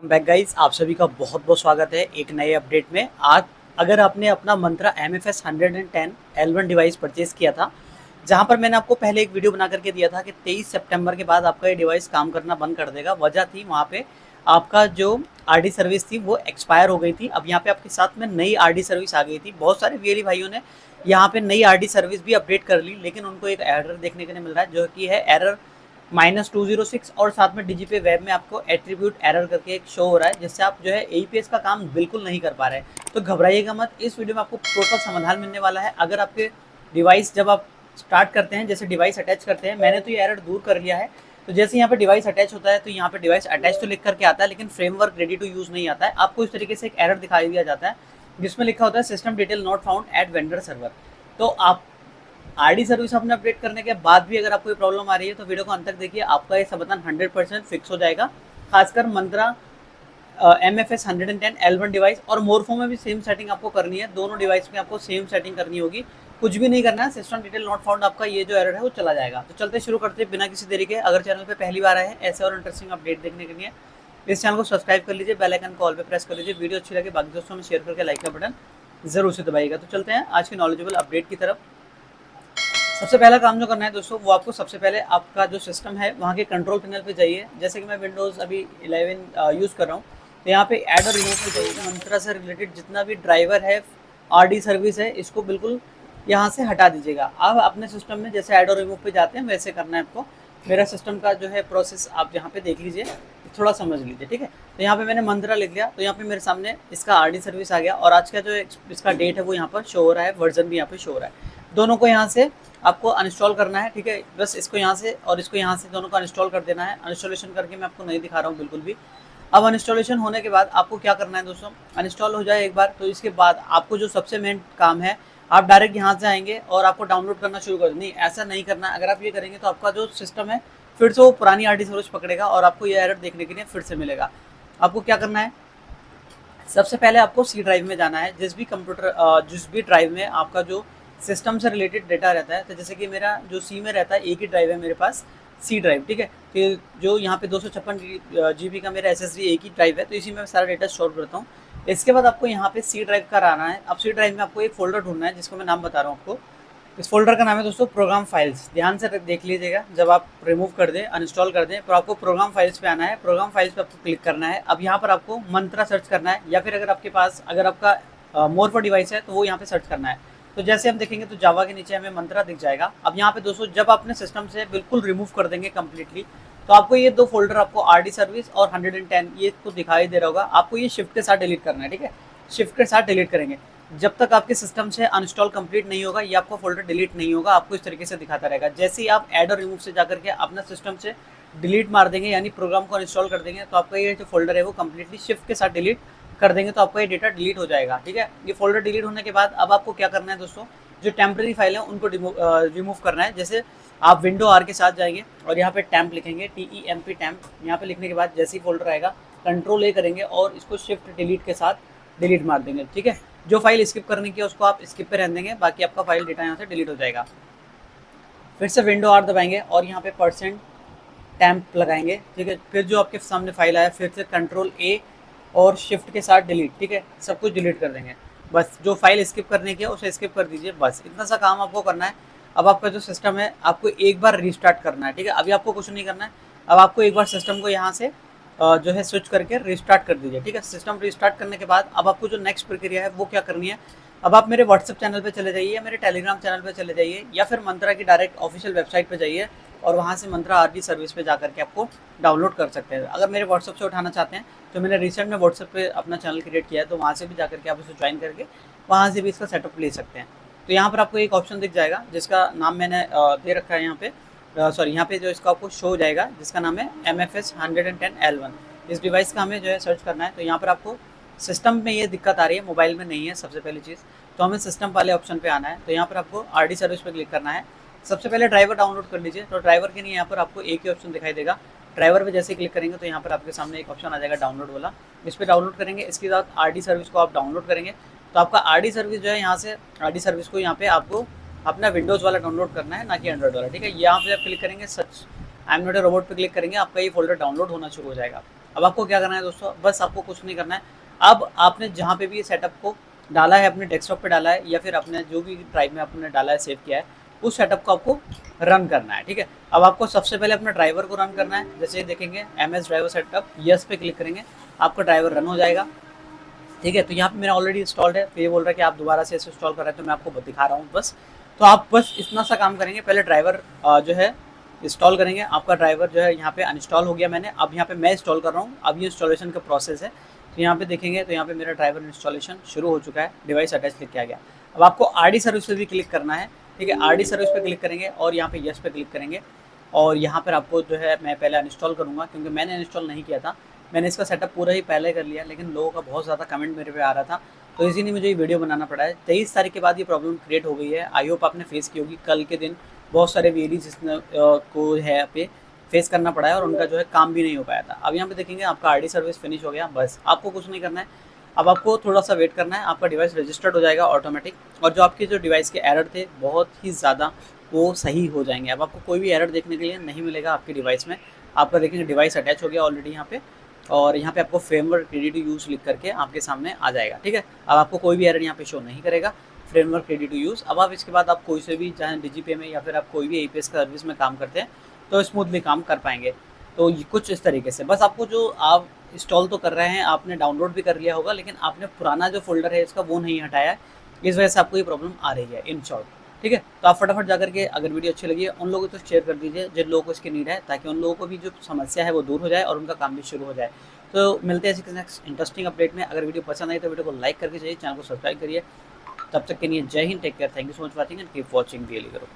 Back guys, आप सभी का बहुत बहुत स्वागत है एक नए अपडेट में। आज अगर आपने अपना मंत्रा MFS 110 L1 डिवाइस परचेज किया था, जहां पर मैंने आपको पहले एक वीडियो बना करके दिया था कि 23 सितंबर के बाद आपका ये डिवाइस काम करना बंद कर देगा। वजह थी वहां पे आपका जो आरडी सर्विस थी वो एक्सपायर हो गई थी। अब यहाँ पे आपके साथ में नई आरडी सर्विस आ गई थी। बहुत सारे वीआई भाइयों ने यहाँ पे नई आरडी सर्विस भी अपडेट कर ली, लेकिन उनको एक एरर देखने को नहीं मिल रहा है, जो कि है एरर -206। और साथ में डीजीपी वेब में आपको एट्रीब्यूट एरर करके एक शो हो रहा है, जिससे आप जो है एईपीएस का काम बिल्कुल नहीं कर पा रहे हैं। तो घबराइएगा मत, इस वीडियो में आपको प्रॉपर समाधान मिलने वाला है। अगर आपके डिवाइस जब आप स्टार्ट करते हैं, जैसे डिवाइस अटैच करते हैं, मैंने तो ये एरर दूर कर लिया है। तो जैसे यहाँ पे डिवाइस अटैच होता है तो यहाँ पे डिवाइस अटैच तो लिख करके आता है, लेकिन फ्रेमवर्क रेडी टू यूज नहीं आता है। आपको इस तरीके से एक एरर दिखाई दिया जाता है जिसमें लिखा होता है system detail not found at vendor server. तो आप आरडी सर्विस आपने अपडेट करने के बाद भी अगर आपको ये प्रॉब्लम आ रही है तो वीडियो को अंत तक देखिए, आपका ये समाधान 100% फिक्स हो जाएगा। खासकर मंत्रा MFS 110 L1 डिवाइस और मोरफो में भी सेम सेटिंग आपको करनी है। दोनों डिवाइस में आपको सेम सेटिंग करनी होगी, कुछ भी नहीं करना है। सिस्टम डिटेल नॉट फाउंड आपका ये जो एरर है वो चला जाएगा। तो चलते शुरू करते हैं बिना किसी देरी के। अगर चैनल पे पहली बार आए हैं ऐसे और इंटरेस्टिंग अपडेट देखने के लिए इस चैनल को सब्सक्राइब कर लीजिए, बेल आइकन को ऑल पे प्रेस कर लीजिए। वीडियो अच्छी लगे बाकी दोस्तों में शेयर करके लाइक का बटन जरूर से दबाइएगा। तो चलते हैं आज की नॉलेजेबल अपडेट की तरफ। सबसे पहला काम जो करना है दोस्तों, वो आपको सबसे पहले आपका जो सिस्टम है वहाँ के कंट्रोल पैनल पे जाइए। जैसे कि मैं विंडोज़ अभी 11 यूज़ कर रहा हूँ, तो यहाँ पे ऐड और रिमूव पे जाइए। मंत्रा से रिलेटेड जितना भी ड्राइवर है, आरडी सर्विस है, इसको बिल्कुल यहाँ से हटा दीजिएगा। अब अपने सिस्टम में जैसे ऐड और रिमूव पे जाते हैं वैसे करना है आपको। मेरा सिस्टम का जो है प्रोसेस आप यहाँ पे देख लीजिए, थोड़ा समझ लीजिए, ठीक है। तो यहाँ पे मैंने मंत्रा लिख लिया, तो यहाँ पे मेरे सामने इसका आरडी सर्विस आ गया और आज का जो इसका डेट है वो यहाँ पर शो हो रहा है, वर्जन भी यहाँ पे शो हो रहा है। दोनों को यहाँ से आपको अनइंस्टॉल करना है, ठीक है। बस इसको यहाँ से और इसको यहाँ से दोनों को अनइंस्टॉल कर देना है। अनइंस्टॉलेशन करके मैं आपको नहीं दिखा रहा हूँ बिल्कुल भी। अब अनइंस्टॉलेशन होने के बाद आपको क्या करना है दोस्तों, अनइंस्टॉल हो जाए एक बार तो इसके बाद आपको जो सबसे मेन काम है, आप डायरेक्ट यहाँ से आएंगे और आपको डाउनलोड करना शुरू कर देंगे। ऐसा नहीं करना, अगर आप ये करेंगे तो आपका जो सिस्टम है फिर से वो पुरानी आरडी सर्विस पकड़ेगा और आपको ये एरर देखने के लिए फिर से मिलेगा। आपको क्या करना है, सबसे पहले आपको सी ड्राइव में जाना है। जिस भी ड्राइव में आपका जो सिस्टम से रिलेटेड डाटा रहता है, तो जैसे कि मेरा जो सी में रहता है, एक ही ड्राइव है मेरे पास, सी ड्राइव, ठीक है। तो जो यहाँ पे 256 GB का मेरा SSD एक ही ड्राइव है, तो इसी में सारा डेटा स्टोर करता हूँ। इसके बाद आपको यहाँ पे सी ड्राइव का आना है। अब सी ड्राइव में आपको एक फोल्डर ढूंढना है, जिसको मैं नाम बता रहा हूँ आपको। इस फोल्डर का नाम है दोस्तों प्रोग्राम फाइल्स। ध्यान से देख लीजिएगा, जब आप रिमूव कर दें, अनइंस्टॉल कर दें, तो आपको प्रोग्राम फाइल्स पे आना है। प्रोग्राम फाइल्स पे आपको क्लिक करना है। अब यहाँ पर आपको मंत्रा सर्च करना है, या फिर अगर आपके पास अगर आपका मोरफो डिवाइस है तो वो यहाँ पे सर्च करना है। तो जैसे हम देखेंगे तो जावा के नीचे हमें मंत्रा दिख जाएगा। अब यहाँ पे दोस्तों जब अपने सिस्टम से बिल्कुल रिमूव कर देंगे कम्प्लीटली, तो आपको ये दो फोल्डर, आपको आरडी सर्विस और 110 ये तो दिखाई दे रहा होगा। आपको ये शिफ्ट के साथ डिलीट करना है, ठीक है। शिफ्ट के साथ डिलीट करेंगे। जब तक आपके सिस्टम से अनइंस्टॉल कंप्लीट नहीं होगा, ये आपका फोल्डर डिलीट नहीं होगा, आपको इस तरीके से दिखाता रहेगा। जैसे ही आप ऐड और रिमूव से जाकर के अपना सिस्टम से डिलीट मार देंगे, यानी प्रोग्राम को अनइंस्टॉल कर देंगे, तो आपका ये जो फोल्डर है वो कम्प्लीटली शिफ्ट के साथ डिलीट कर देंगे, तो आपका ये डेटा डिलीट हो जाएगा, ठीक है। ये फोल्डर डिलीट होने के बाद अब आपको क्या करना है दोस्तों, जो टेम्प्रेरी फाइल है उनको रिमूव करना है। जैसे आप विंडो आर के साथ जाएंगे और यहाँ पे टैम्प लिखेंगे, TEMP टैम्प। यहाँ पे लिखने के बाद जैसे ही फोल्डर आएगा, कंट्रोल A करेंगे और इसको शिफ्ट डिलीट के साथ डिलीट मार देंगे, ठीक है। जो फाइल स्किप करने की है उसको आप स्किप पे रहने देंगे, बाकी आपका फाइल डेटा यहाँ से डिलीट हो जाएगा। फिर से विंडो आर दबाएंगे और यहाँ पे %टैम्प लगाएंगे, ठीक है। फिर जो आपके सामने फाइल आया, फिर से कंट्रोल A और शिफ्ट के साथ डिलीट, ठीक है। सब कुछ डिलीट कर देंगे। बस जो फाइल स्किप करने की है उसे स्किप कर दीजिए, बस इतना सा काम आपको करना है। अब आपका जो सिस्टम है आपको एक बार रीस्टार्ट करना है, ठीक है। अभी आपको कुछ नहीं करना है। अब आपको एक बार सिस्टम को यहाँ से जो है स्विच करके रीस्टार्ट कर दीजिए, ठीक है। सिस्टम रीस्टार्ट करने के बाद अब आपको जो नेक्स्ट प्रक्रिया है वो क्या करनी है, अब आप मेरे व्हाट्सएप चैनल पे चले जाइए, मेरे टेलीग्राम चैनल पे चले जाइए, या फिर मंत्रा की डायरेक्ट ऑफिशियल वेबसाइट पे जाइए और वहाँ से मंत्रा आरडी सर्विस पे जाकर के आपको डाउनलोड कर सकते हैं। अगर मेरे व्हाट्सएप से उठाना चाहते हैं तो मैंने रिसेंट में व्हाट्सएप पे अपना चैनल क्रिएट किया है, तो वहाँ से भी जाकर के आप उसे ज्वाइन करके वहाँ से भी इसका सेटअप ले सकते हैं। तो यहाँ पर आपको एक ऑप्शन दिख जाएगा जिसका नाम मैंने दे रखा है यहाँ पे, सॉरी यहाँ पे जो इसका आपको शो हो जाएगा, जिसका नाम है MFS 110 L1। इस डिवाइस का हमें जो है सर्च करना है। तो यहाँ पर आपको सिस्टम में ये दिक्कत आ रही है, मोबाइल में नहीं है सबसे पहली चीज़, तो हमें सिस्टम वाले ऑप्शन पे आना है। तो यहाँ पर आपको आरडी सर्विस पे क्लिक करना है। सबसे पहले ड्राइवर डाउनलोड कर लीजिए। तो ड्राइवर के लिए यहाँ पर आपको एक ही ऑप्शन दिखाई देगा। ड्राइवर पे जैसे क्लिक करेंगे तो यहाँ पर आपके सामने एक ऑप्शन आ जाएगा डाउनलोड वाला, इस पर डाउनलोड करेंगे। इसके साथ आरडी सर्विस को आप डाउनलोड करेंगे, तो आपका आरडी सर्विस जो है यहाँ से आरडी सर्विस को यहाँ पे आपको अपना विंडोज़ वाला डाउनलोड करना है, ना कि एंड्रॉइड वाला, ठीक है। यहाँ पे आप क्लिक करेंगे सच I am not a robot पे क्लिक करेंगे, आपका ये फोल्डर डाउनलोड होना शुरू हो जाएगा। अब आपको क्या करना है दोस्तों, बस आपको कुछ नहीं करना है। अब आपने जहाँ पे भी ये सेटअप को डाला है, अपने डेस्कटॉप पे डाला है या फिर अपने जो भी ड्राइव में आपने डाला है, सेव किया है, उस सेटअप को आपको रन करना है। ठीक है, अब आपको सबसे पहले अपने ड्राइवर को रन करना है। जैसे देखेंगे MS ड्राइवर सेटअप, यस पे क्लिक करेंगे, आपका ड्राइवर रन हो जाएगा। ठीक है, तो यहाँ पे मेरा ऑलरेडी इंस्टॉल्ड है, तो ये बोल रहा है कि आप दोबारा से इसे इंस्टॉल कर रहे हैं, तो मैं आपको दिखा रहा हूँ बस। तो आप बस इतना सा काम करेंगे, पहले ड्राइवर जो है इंस्टॉल करेंगे। आपका ड्राइवर जो है यहाँ पे अनइंस्टॉल हो गया मैंने, अब यहाँ पे मैं इंस्टॉल कर रहा हूँ, अब ये इंस्टॉलेशन का प्रोसेस है। तो यहाँ पे देखेंगे तो यहाँ पे मेरा ड्राइवर इंस्टॉलेशन शुरू हो चुका है, डिवाइस अटैच लिख के आ गया। अब आपको RD सर्विस पे भी क्लिक करना है। ठीक है, RD सर्विस पे क्लिक करेंगे और यहाँ पे यस पे क्लिक करेंगे और यहाँ पर आपको जो है मैं पहले अनइंस्टॉल करूँगा, क्योंकि मैंने इंस्टॉल नहीं किया था, मैंने इसका सेटअप पूरा ही पहले कर लिया, लेकिन लोगों का बहुत ज़्यादा कमेंट मेरे पे आ रहा था, तो इसीलिए मुझे ये वीडियो बनाना पड़ा है। 23 तारीख के बाद ये प्रॉब्लम क्रिएट हो गई है। आई होप आपने फेस की होगी। कल के दिन बहुत सारे वेरीज इसने को है पे फेस करना पड़ा है और उनका जो है काम भी नहीं हो पाया था। अब यहाँ पे देखेंगे आपका RD सर्विस फिनिश हो गया, बस आपको कुछ नहीं करना है। अब आपको थोड़ा सा वेट करना है, आपका डिवाइस रजिस्टर्ड हो जाएगा ऑटोमेटिक, और जो आपके जो डिवाइस के एरर थे बहुत ही ज़्यादा वो सही हो जाएंगे। अब आपको कोई भी एरर देखने के लिए नहीं मिलेगा आपके डिवाइस में। आपका देखेंगे डिवाइस अटैच हो गया ऑलरेडी यहाँ पे, और यहाँ पे आपको फ्रेमवर्क रेडी टू यूज़ लिख करके आपके सामने आ जाएगा। ठीक है, अब आपको कोई भी एरर यहाँ पे शो नहीं करेगा, फ्रेमवर्क रेडी टू यूज़। अब आप इसके बाद आप कोई से भी, चाहे DigiPay में या फिर आप कोई भी APS सर्विस में काम करते हैं, तो स्मूथली काम कर पाएंगे। तो कुछ इस तरीके से, बस आपको जो आप इंस्टॉल तो कर रहे हैं, आपने डाउनलोड भी कर लिया होगा, लेकिन आपने पुराना जो फोल्डर है इसका वो नहीं हटाया है, इस वजह से आपको ये प्रॉब्लम आ रही है इन शॉर्ट। ठीक है, तो आप फटाफट जाकर के, अगर वीडियो अच्छी लगी है, उन लोगों को तो शेयर कर दीजिए जिन लोगों को इसकी नीड है, ताकि उन लोगों को भी जो समस्या है वो दूर हो जाए और उनका काम भी शुरू हो जाए। तो मिलते हैं ऐसे नेक्स्ट इंटरेस्टिंग अपडेट में। अगर वीडियो पसंद आई तो वीडियो को लाइक करके चाहिए, चैनल को सब्सक्राइब करिए। तब तक के लिए जय हिंद, take care, thank you so much watching and keep watching daily करो।